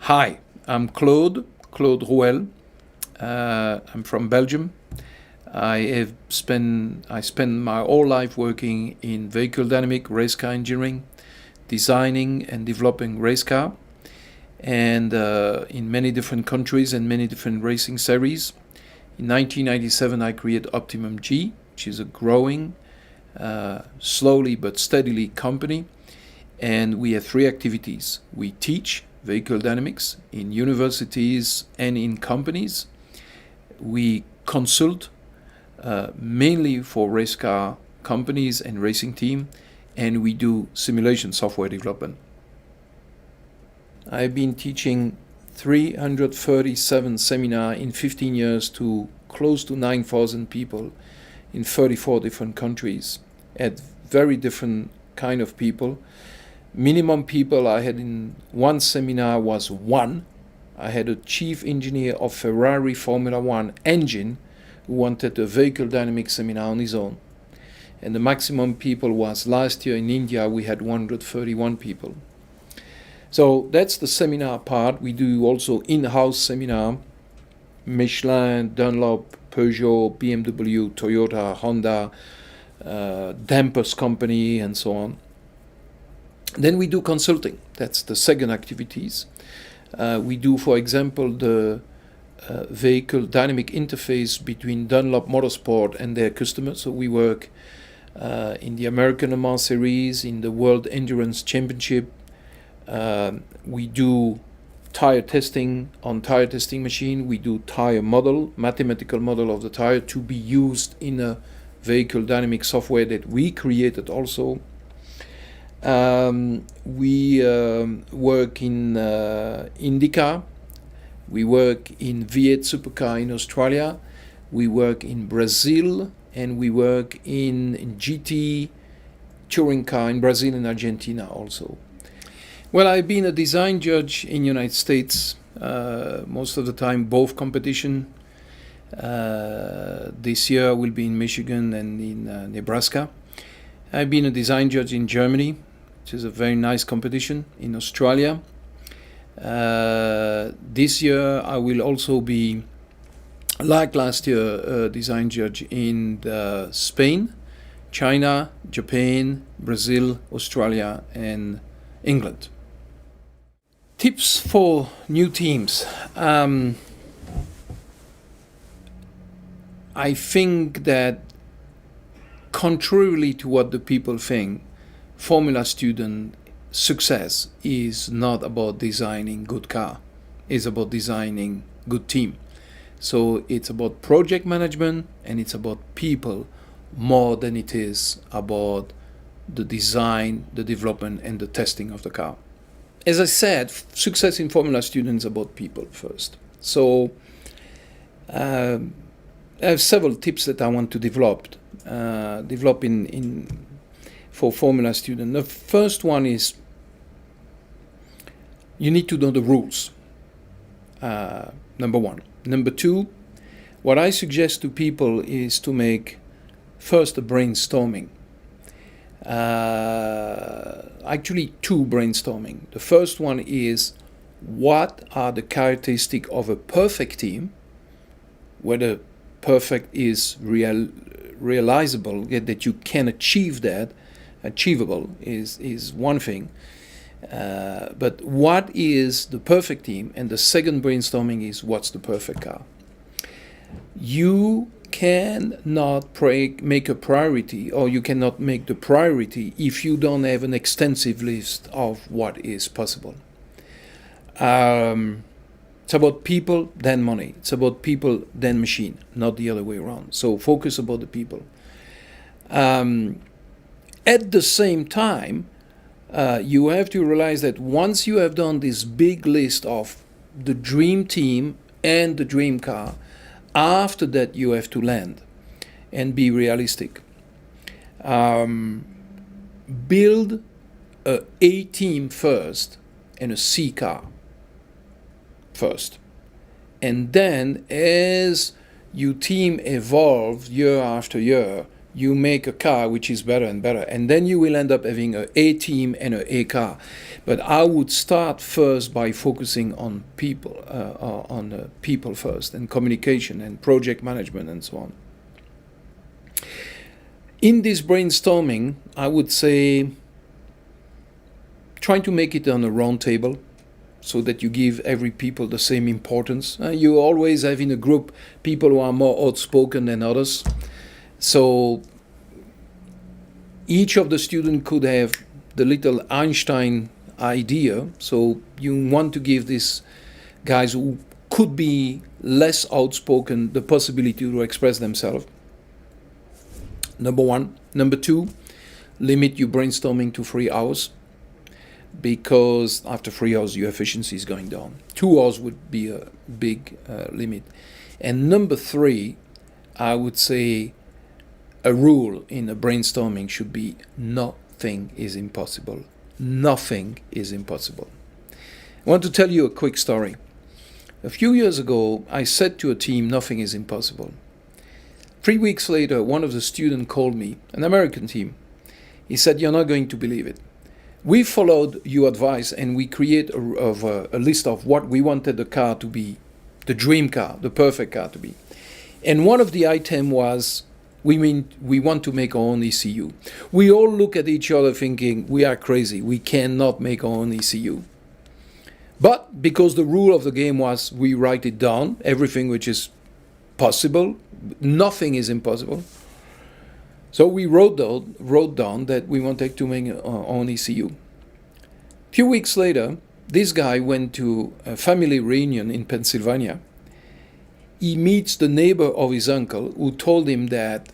Hi, I'm Claude Rouel. I'm from Belgium. I spent my whole life working in vehicle dynamic, race car engineering, designing and developing race car, and in many different countries and many different racing series. In 1997, I created Optimum G, which is a growing, slowly but steadily company. And we have three activities. We teach vehicle dynamics in universities and in companies. We consult mainly for race car companies and racing team, and we do simulation software development. I've been teaching 337 seminars in 15 years to close to 9,000 people in 34 different countries at very different kind of people. Minimum people I had in one seminar was one. I had a chief engineer of Ferrari Formula One engine who wanted a vehicle dynamics seminar on his own. And the maximum people was last year in India, we had 131 people. So that's the seminar part. We do also in-house seminar, Michelin, Dunlop, Peugeot, BMW, Toyota, Honda, dampers company, and so on. Then we do consulting. That's the second activities. We do, for example, the vehicle dynamic interface between Dunlop Motorsport and their customers. So we work in the American Le Mans Series, in the World Endurance Championship. We do tire testing on tire testing machine. We do tire model, mathematical model of the tire to be used in a vehicle dynamic software that we created also. We work in IndyCar. We work in V8 Supercar in Australia. We work in Brazil, and we work in GT touring car in Brazil and Argentina also. Well, I've been a design judge in United States most of the time, both competition. This year I will be in Michigan and in Nebraska. I've been a design judge in Germany, which is a very nice competition, in Australia. This year I will also be, like last year, a design judge in Spain, China, Japan, Brazil, Australia, and England. Tips for new teams. I think that contrarily to what the people think, Formula student success is not about designing good car. It's about designing good team. So it's about project management and it's about people more than it is about the design, the development, and the testing of the car. As I said, success in Formula students is about people first. So I have several tips that I want to develop for Formula students. The first one is you need to know the rules. Number one. Number two, what I suggest to people is to make first a brainstorming. Actually, two brainstorming. The first one is what are the characteristics of a perfect team, whether perfect is realizable, that you can achieve that. Achievable is one thing, but what is the perfect team? And the second brainstorming is what's the perfect car. You cannot make a priority, or you cannot make the priority if you don't have an extensive list of what is possible. It's about people, then money. It's about people, then machine, not the other way around. So focus about the people. At the same time, you have to realize that once you have done this big list of the dream team and the dream car, after that you have to land and be realistic. Build a A team first and a C car first. And then as your team evolves year after year, you make a car which is better and better, and then you will end up having an A team and an A car. But I would start first by focusing on people, people first, and communication and project management and so on. In this brainstorming, I would say trying to make it on a round table so that you give every people the same importance. You always have in a group people who are more outspoken than others. So each of the students could have the little Einstein idea. So you want to give these guys who could be less outspoken the possibility to express themselves. Number one. Number two, limit your brainstorming to 3 hours, because after 3 hours your efficiency is going down. 2 hours would be a big limit. And number three, I would say a rule in a brainstorming should be nothing is impossible. Nothing is impossible. I want to tell you a quick story. A few years ago, I said to a team, nothing is impossible. 3 weeks later, one of the students called me, an American team. He said, you're not going to believe it. We followed your advice and we create a list of what we wanted the car to be, the dream car, the perfect car to be. And one of the items was, we want to make our own ECU. We all look at each other thinking, we are crazy, we cannot make our own ECU. But because the rule of the game was we write it down, everything which is possible, nothing is impossible. So we wrote down that we wanted to make our own ECU. A few weeks later, this guy went to a family reunion in Pennsylvania. He meets the neighbor of his uncle who told him that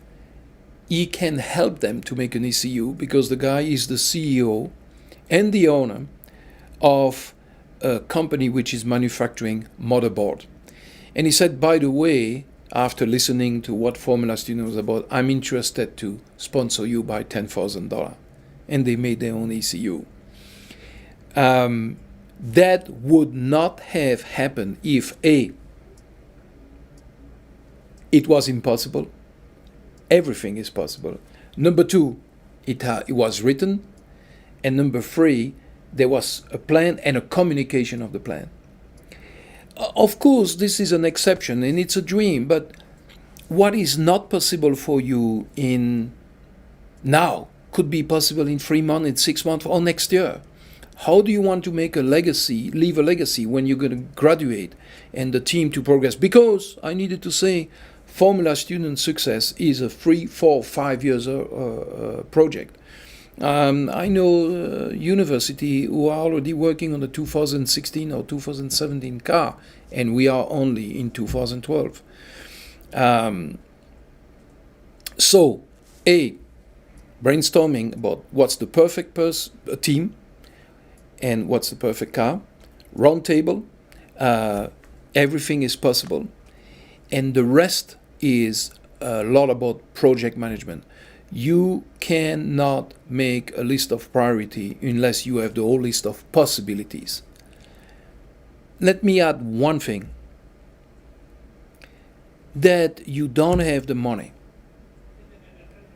he can help them to make an ECU because the guy is the CEO and the owner of a company which is manufacturing motherboard. And he said, by the way, after listening to what Formula Student was about, I'm interested to sponsor you by $10,000. And they made their own ECU. That would not have happened if A, it was impossible. Everything is possible. Number two, it was written. And number three, there was a plan and a communication of the plan. Of course, this is an exception and it's a dream, but what is not possible for you in now could be possible in 3 months, in 6 months, or next year. How do you want to make a legacy, leave a legacy when you're going to graduate and the team to progress? Because I needed to say, Formula Student Success is a 3, 4, 5 years project. I know university who are already working on the 2016 or 2017 car, and we are only in 2012. So, A, brainstorming about what's the perfect team and what's the perfect car. Round table, everything is possible. And the rest is a lot about project management. You cannot make a list of priority unless you have the whole list of possibilities. Let me add one thing. That you don't have the money,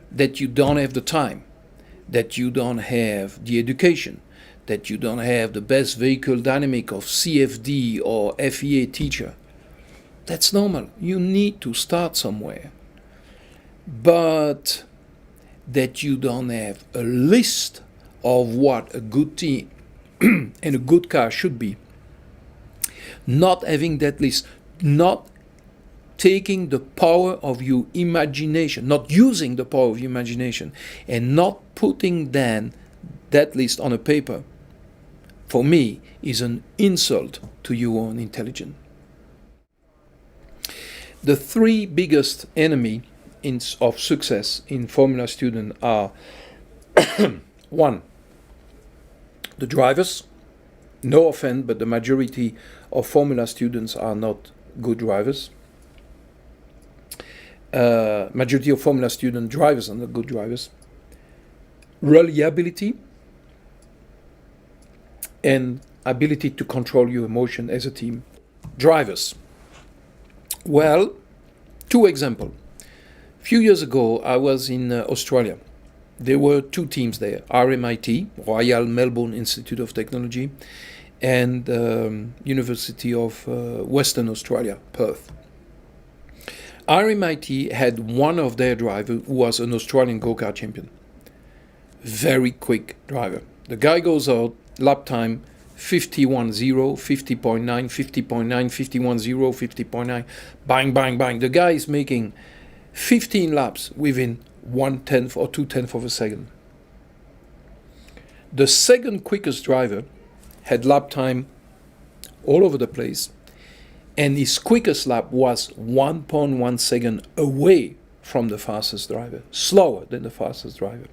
that you don't have the time, that you don't have the education, that you don't have the best vehicle dynamic of CFD or FEA teacher. That's normal. You need to start somewhere. But that you don't have a list of what a good team and a good car should be. Not having that list, not taking the power of your imagination, not using the power of your imagination, and not putting then that list on a paper, for me, is an insult to your own intelligence. The three biggest enemy of success in Formula Student are one, the drivers. No offense, but the majority of Formula students are not good drivers. Majority of Formula student drivers are not good drivers. Reliability and ability to control your emotion as a team. Drivers. Well, two examples. few years ago, I was in Australia. There were two teams there, RMIT, Royal Melbourne Institute of Technology, and University of Western Australia, Perth. RMIT had one of their drivers who was an Australian go-kart champion. Very quick driver. The guy goes out, lap time 51.0, 50.9, 50.9, 51.0, 50.9, bang, bang, bang. The guy is making 15 laps within 1/10 or 2/10 of a second. The second quickest driver had lap time all over the place, and his quickest lap was 1.1 second away from the fastest driver, slower than the fastest driver.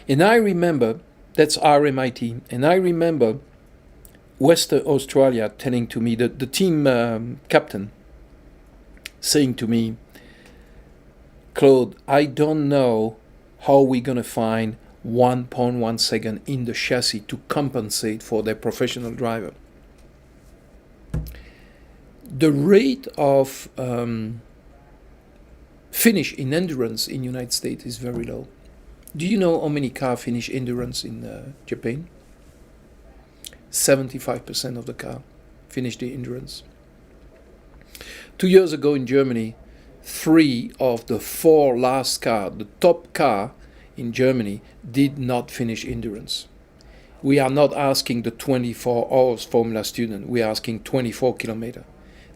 And I remember, that's RMIT, and I remember Western Australia telling to me, the team captain saying to me, Claude, I don't know how we're going to find 1.1 second in the chassis to compensate for their professional driver. The rate of finish in endurance in the United States is very low. Do you know how many cars finish endurance in Japan? 75% of the car finish the endurance. 2 years ago in Germany, 3 of the 4 last cars, the top car in Germany, did not finish endurance. We are not asking the 24 hours Formula student, we are asking 24 kilometers.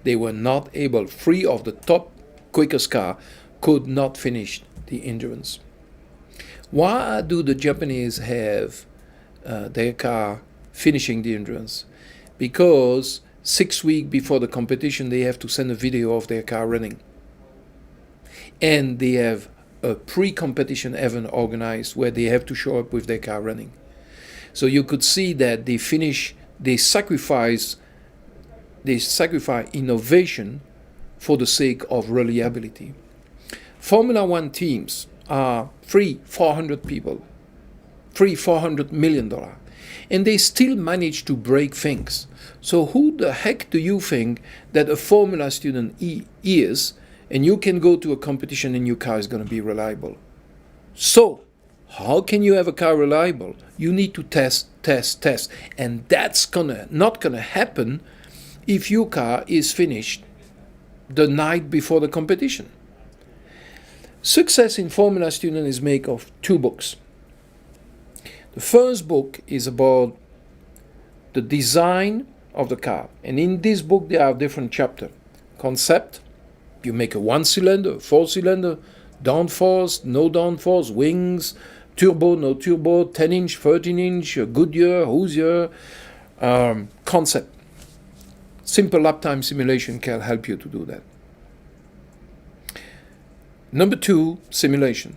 They were not able, 3 of the top quickest car could not finish the endurance. Why do the Japanese have their car finishing the endurance? Because 6 weeks before the competition, they have to send a video of their car running. And they have a pre-competition event organized where they have to show up with their car running. So you could see that they sacrifice innovation for the sake of reliability. Formula One teams are 400 people, $400 million, and they still manage to break things. So who the heck do you think that a Formula student is, and you can go to a competition and your car is going to be reliable? So how can you have a car reliable? You need to test, and that's not gonna happen if your car is finished the night before the competition. Success in Formula Student is made of 2 books. The first book is about the design of the car, and in this book there are different chapters. Concept, you make a 1-cylinder, 4-cylinder, downforce, no downforce, wings, turbo, no turbo, 10-inch, 13-inch, Goodyear, Hoosier. Concept. Simple lap time simulation can help you to do that. Number 2, simulation.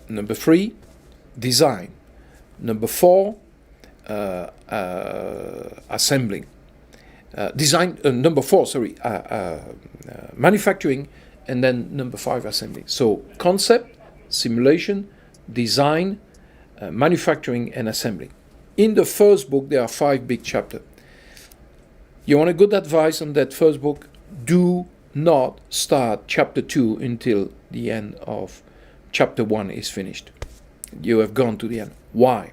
Number 3, design. Number 4, assembling. Manufacturing, and then number 5, assembling. So concept, simulation, design, manufacturing, and assembling. In the first book, there are 5 big chapters. You want a good advice on that first book? Do not start chapter 2 until the end of chapter 1 is finished. You have gone to the end. Why?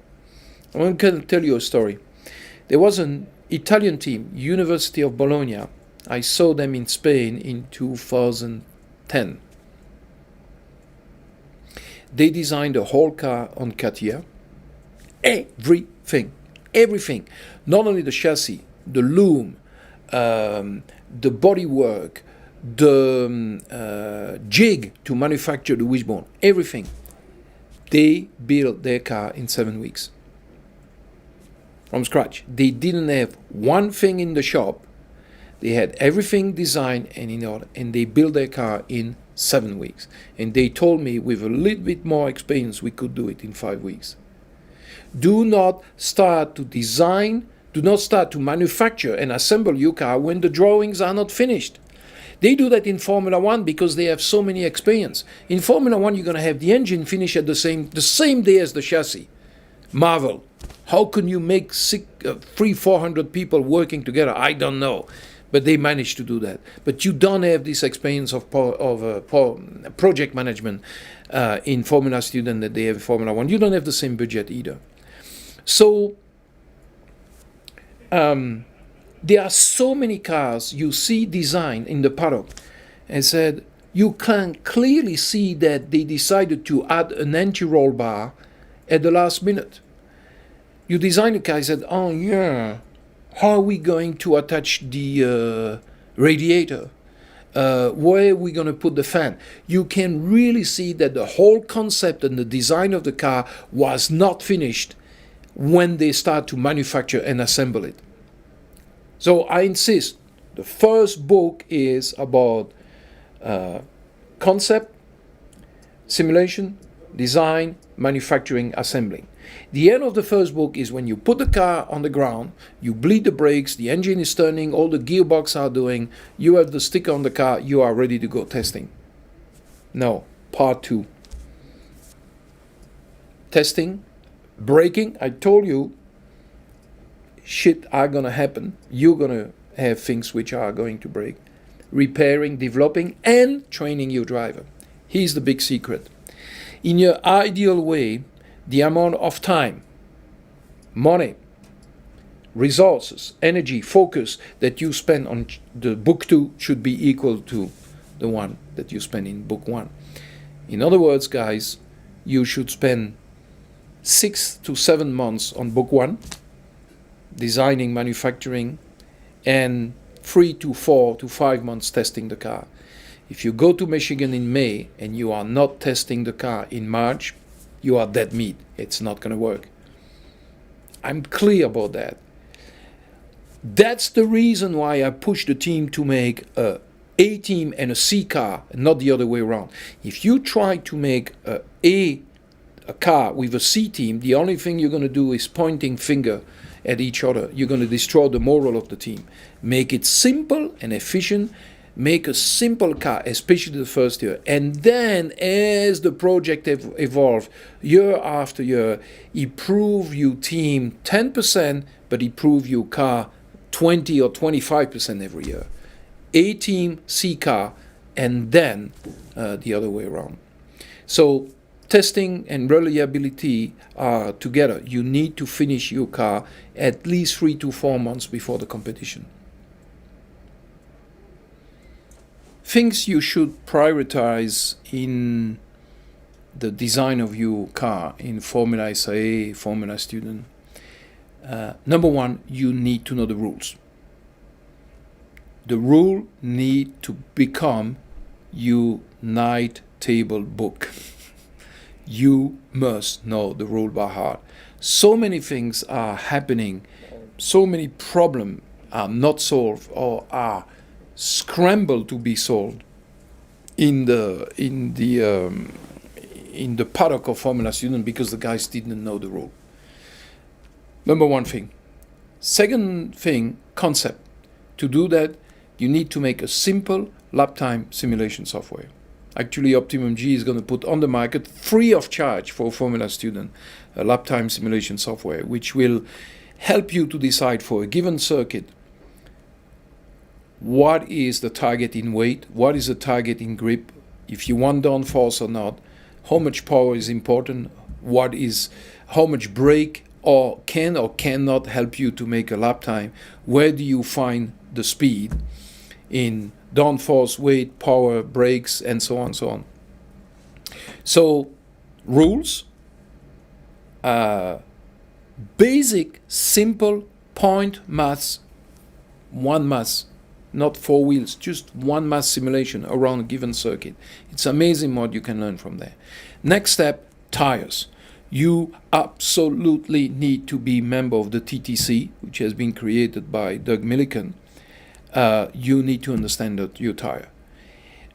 I'm going to tell you a story. There was an Italian team, University of Bologna. I saw them in Spain in 2010. They designed a whole car on CATIA. Everything. Not only the chassis, the loom, the bodywork, the jig to manufacture the wishbone, everything. They built their car in 7 weeks. From scratch. They didn't have one thing in the shop. They had everything designed and in order, and they built their car in 7 weeks. And they told me with a little bit more experience, we could do it in 5 weeks. Do not start to design, do not start to manufacture and assemble your car when the drawings are not finished. They do that in Formula One because they have so many experience. In Formula One, you're going to have the engine finish at the same day as the chassis. Marvel. How can you make 400 people working together? I don't know. But they managed to do that. But you don't have this experience of project management in Formula Student that they have in Formula One. You don't have the same budget either. So there are so many cars you see designed in the paddock, and said you can clearly see that they decided to add an anti-roll bar at the last minute. You design a car, you said, oh yeah, how are we going to attach the radiator? Where are we going to put the fan? You can really see that the whole concept and the design of the car was not finished when they start to manufacture and assemble it. So I insist, the first book is about concept, simulation, design, manufacturing, assembling. The end of the first book is when you put the car on the ground, you bleed the brakes, the engine is turning, all the gearbox are doing, you have the sticker on the car, you are ready to go testing. No, part 2. Testing, braking, I told you, shit are gonna happen. You're gonna have things which are going to break. Repairing, developing, and training your driver. Here's the big secret. In your ideal way, the amount of time, money, resources, energy, focus that you spend on the book 2 should be equal to the one that you spend in book 1. In other words, guys, you should spend 6 to 7 months on book 1, designing, manufacturing, and 3 to 4 to 5 months testing the car. If you go to Michigan in May and you are not testing the car in March, you are dead meat. It's not going to work. I'm clear about that. That's the reason why I push the team to make a A team and a C car, and not the other way around. If you try to make a car with a C team, the only thing you're going to do is pointing finger at each other. You're going to destroy the morale of the team. Make it simple and efficient. Make a simple car, especially the first year. And then as the project evolves, year after year, improve your team 10%, but improve your car 20 or 25% every year. A team, C car, and then the other way around. So testing and reliability are together. You need to finish your car at least 3 to 4 months before the competition. Things you should prioritize in the design of your car in Formula SAE, Formula Student. Number 1, you need to know the rules. The rule need to become your night table book. You must know the rule by heart. So many things are happening, so many problems are not solved or are scrambled to be solved in the paddock of Formula Student because the guys didn't know the rule. Number 1 thing. Second thing, concept. To do that, you need to make a simple lap time simulation software. Actually, Optimum G is going to put on the market free of charge for Formula Student a lap time simulation software, which will help you to decide for a given circuit what is the target in weight, what is the target in grip, if you want downforce or not, how much power is important, how much brake or cannot help you to make a lap time, where do you find the speed in downforce, weight, power, brakes, and so on and so on. So rules, basic, simple point maths, one maths, not 4 wheels, just one mass simulation around a given circuit. It's amazing what you can learn from there. Next step, tires. You absolutely need to be member of the TTC, which has been created by Doug Millikan. You need to understand your tire.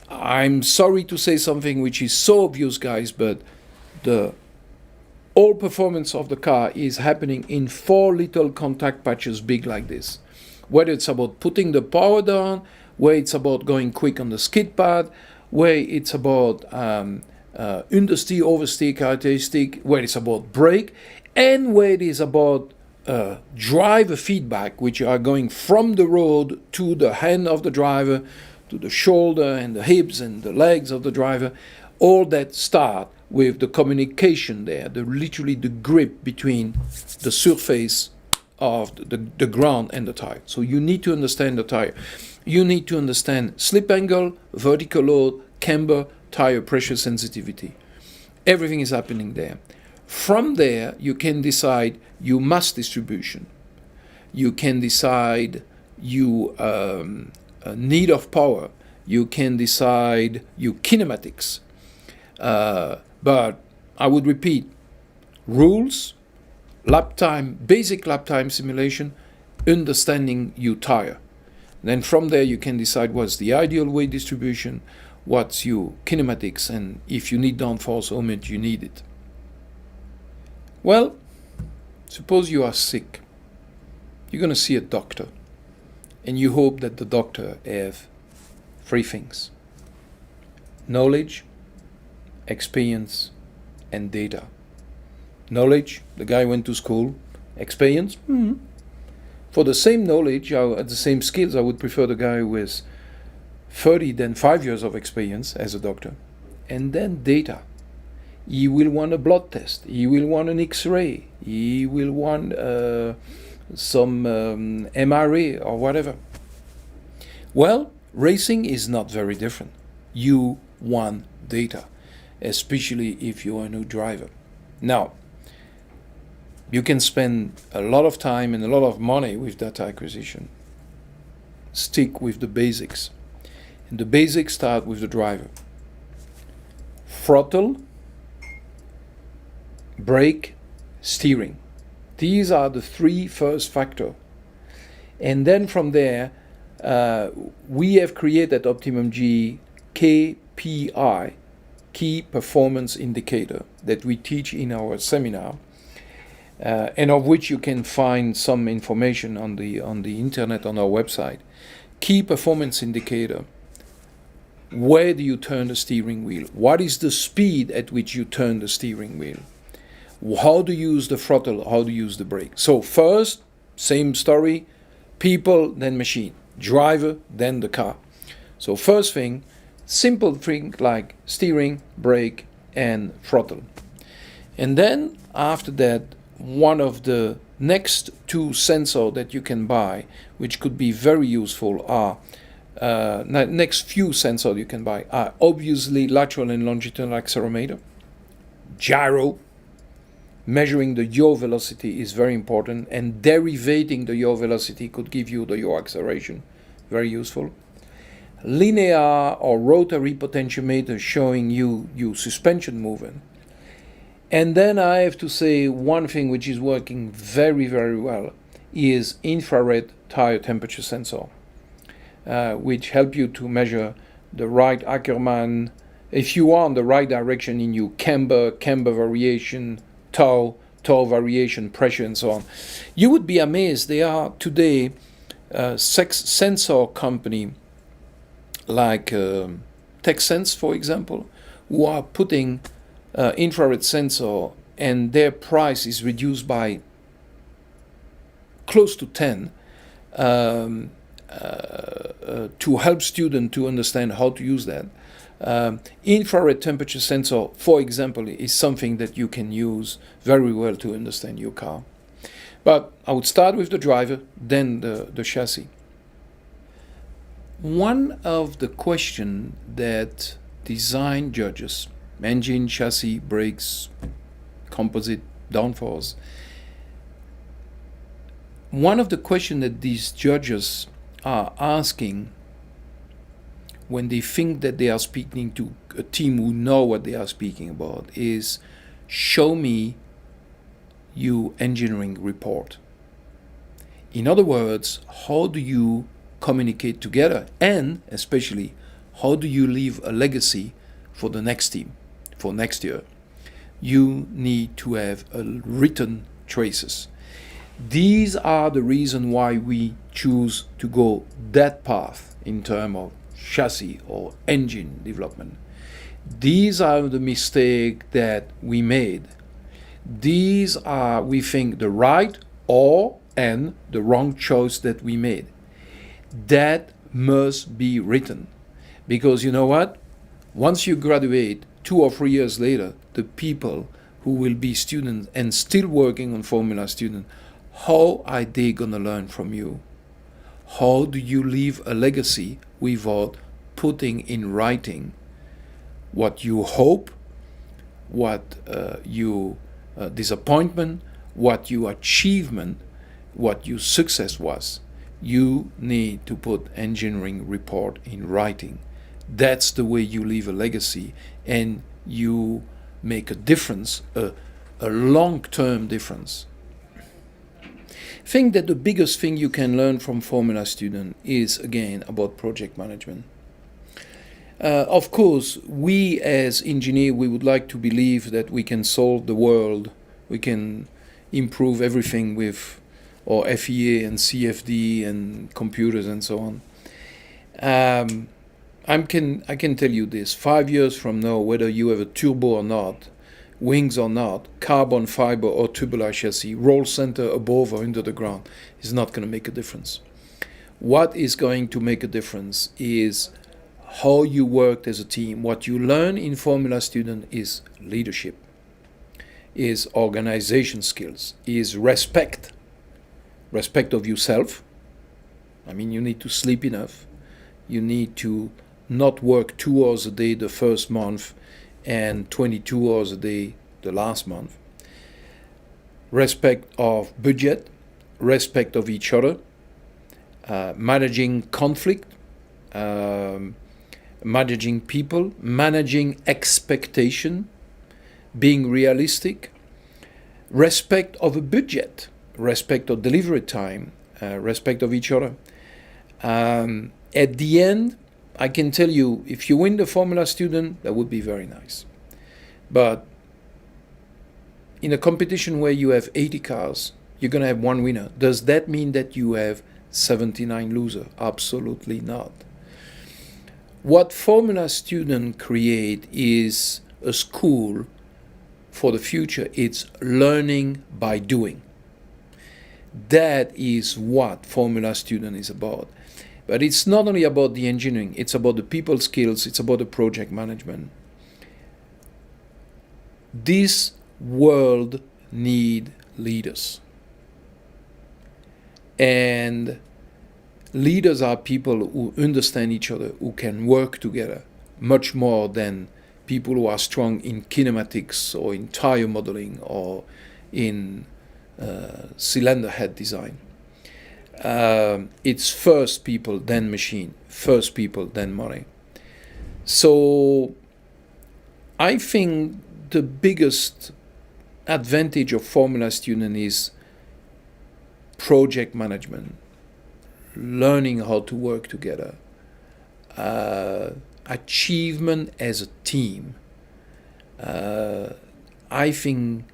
I'm sorry to say something which is so obvious, guys, but the all performance of the car is happening in 4 little contact patches big like this. Whether it's about putting the power down, where it's about going quick on the skid pad, where it's about understeer, oversteer characteristic, where it's about brake, and where it is about driver feedback, which are going from the road to the hand of the driver, to the shoulder and the hips and the legs of the driver, all that start with the communication there, literally the grip between the surface of the ground and the tire. So you need to understand the tire. You need to understand slip angle, vertical load, camber, tire pressure sensitivity. Everything is happening there. From there, you can decide your mass distribution. You can decide your need of power. You can decide your kinematics. But I would repeat, rules, lap time, basic lap time simulation, understanding your tire. Then from there you can decide what's the ideal weight distribution, what's your kinematics, and if you need downforce, how much you need it. Well, suppose you are sick. You're going to see a doctor, and you hope that the doctor have three things: knowledge, experience, and data. Knowledge, the guy went to school. Experience, for the same knowledge, the same skills, I would prefer the guy with 30 than 5 years of experience as a doctor. And then data. He will want a blood test. He will want an X-ray. He will want some MRA or whatever. Well, racing is not very different. You want data, especially if you are a new driver. Now, you can spend a lot of time and a lot of money with data acquisition. Stick with the basics. And the basics start with the driver. Throttle, brake, steering. These are the three first factors. And then from there, we have created at Optimum G KPI, Key Performance Indicator, that we teach in our seminar, and of which you can find some information on the internet on our website. Key Performance Indicator. Where do you turn the steering wheel? What is the speed at which you turn the steering wheel? How to use the throttle? How to use the brake? So first, same story, people, then machine. Driver, then the car. So first thing, simple thing like steering, brake, and throttle. And then after that, one of the next two sensors that you can buy, which could be very useful, are next few sensors you can buy are obviously lateral and longitudinal accelerometer, gyro. Measuring the yaw velocity is very important, and derivating the yaw velocity could give you the yaw acceleration, very useful. Linear or rotary potentiometer showing you suspension movement. And then I have to say one thing which is working very, very well is infrared tire temperature sensor, which help you to measure the right Ackermann, if you are on the right direction in your camber variation, toe variation, pressure, and so on. You would be amazed. There are today sensor company like TechSense, for example, who are putting infrared sensor, and their price is reduced by close to 10 to help students to understand how to use that. Infrared temperature sensor, for example, is something that you can use very well to understand your car. But I would start with the driver, then the chassis. One of the questions that design judges, engine, chassis, brakes, composite, downforce, one of the questions that these judges are asking when they think that they are speaking to a team who know what they are speaking about is, show me your engineering report. In other words, how do you communicate together, and especially how do you leave a legacy for the next team, for next year? You need to have written traces. These are the reason why we choose to go that path in terms of chassis or engine development. These are the mistakes that we made. These are, we think, the right and the wrong choice that we made. That must be written. Because you know what? Once you graduate, 2 or 3 years later, the people who will be students and still working on Formula Student, how are they going to learn from you? How do you leave a legacy without putting in writing what you hope, what your disappointment, what your achievement, what your success was? You need to put engineering report in writing. That's the way you leave a legacy, and you make a difference, a long-term difference. I think that the biggest thing you can learn from Formula Student is, again, about project management. Of course, we as engineers, we would like to believe that we can solve the world, we can improve everything with our FEA and CFD and computers and so on. I can tell you this, 5 years from now, whether you have a turbo or not, wings or not, carbon fiber or tubular chassis, roll center above or under the ground, is not going to make a difference. What is going to make a difference is how you worked as a team. What you learn in Formula Student is leadership, is organization skills, is respect of yourself. I mean, you need to sleep enough. You need to not work 2 hours a day the first month and 22 hours a day the last month. Respect of budget, respect of each other, managing conflict, managing people, managing expectation, being realistic, respect of a budget, respect of delivery time, respect of each other. At the end, I can tell you, if you win the Formula Student, that would be very nice. But in a competition where you have 80 cars, you're going to have one winner. Does that mean that you have 79 losers? Absolutely not. What Formula Student create is a school for the future. It's learning by doing. That is what Formula Student is about. But it's not only about the engineering, it's about the people skills, it's about the project management. This world needs leaders. And leaders are people who understand each other, who can work together, much more than people who are strong in kinematics or in tire modeling or in cylinder head design. It's first people, then machine, first people, then money. So I think the biggest advantage of Formula Student is project management, learning how to work together, achievement as a team. I think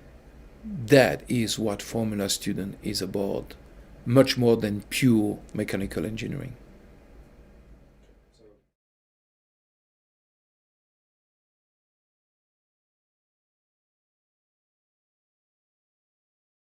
that is what Formula Student is about, much more than pure mechanical engineering.